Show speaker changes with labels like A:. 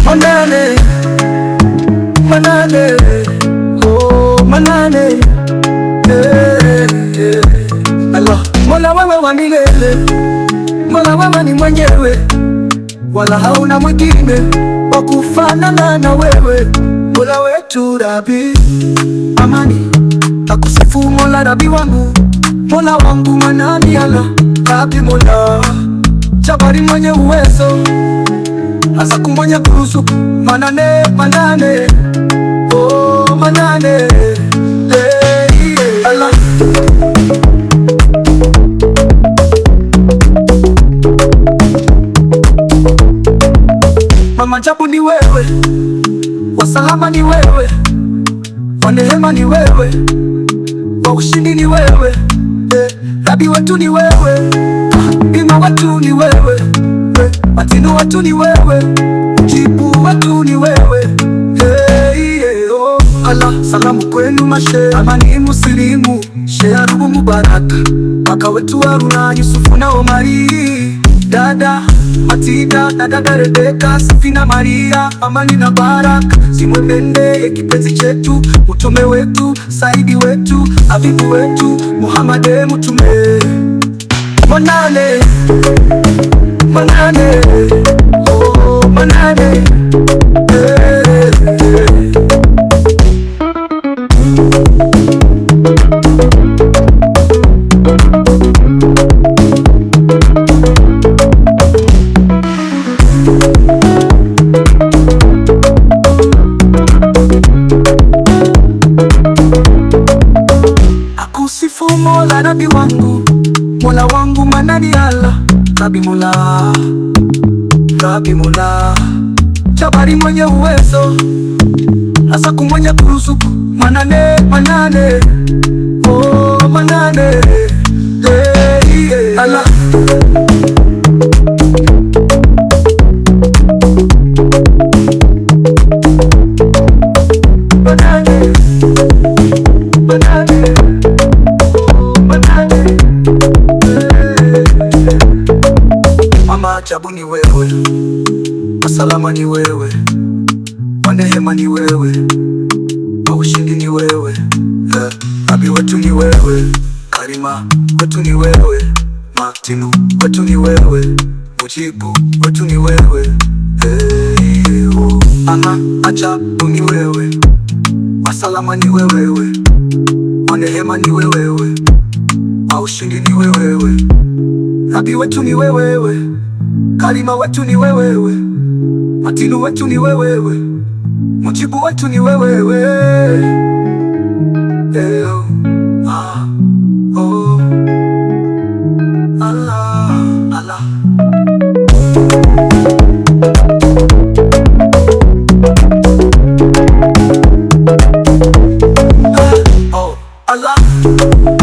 A: Manane, manane, oh manane, Allah. Mola wewe wa milele, Mola wewe ni mwenyewe, wala hauna mwingine wa kufanana na wewe. Mola wetu Rabi, amani nakusifu Mola Rabi wangu, Mola wangu manani Allah. Rabi Mola Jabari mwenye uwezo, asa kumwenye kurusu. Manane, manane, oh manane, Allah. Mama Jabu ni wewe, wasalama ni wewe, wa neema ni wewe, wa ushindi ni wewe, Rabi wetu ni wewe, Ima wetu ni wewe, Matinu wetu ni wewe, Jibu wetu ni wewe, oh Allah. Salamu kwenu mashe, amani muslimu, Shearubu Mubaraka, Maka wetu Haruna, Yusufu na Omari, Dada Matida na dada Rebeka, Safina Maria, amani na baraka zimwendee kipenzi chetu, utume wetu, Saidi wetu, Avivu wetu, Muhammad mtume. Manane, manane, oh manane, Akusifu Mola Rabi wangu, Mola wangu manani Allah. Rabi Mola, Rabi Mola Jabari mwenye uwezo, asa kumwenye kuruzuku. Manane, manane, oh manane, Allah. Manane, manane, oh manane, Mama Jabu ni wewe, wasalama ni wewe, wa neema ni wewe, wa ushindi ni wewe, Rabi wetu ni wewe, Karima wetu ni wewe, Matinu wetu ni wewe, Mujibu wetu ni wewe, oh. Ama Ajabu ni wewe, wasalama ni wewe, wa neema ni wewe, wa ushindi ni wewe, Rabi wetu ni wewe, Karima wetu ni wewe, Matinu wetu ni wewe, Mujibu wetu ni wewe, oh Allah, Allah. Oh Allah.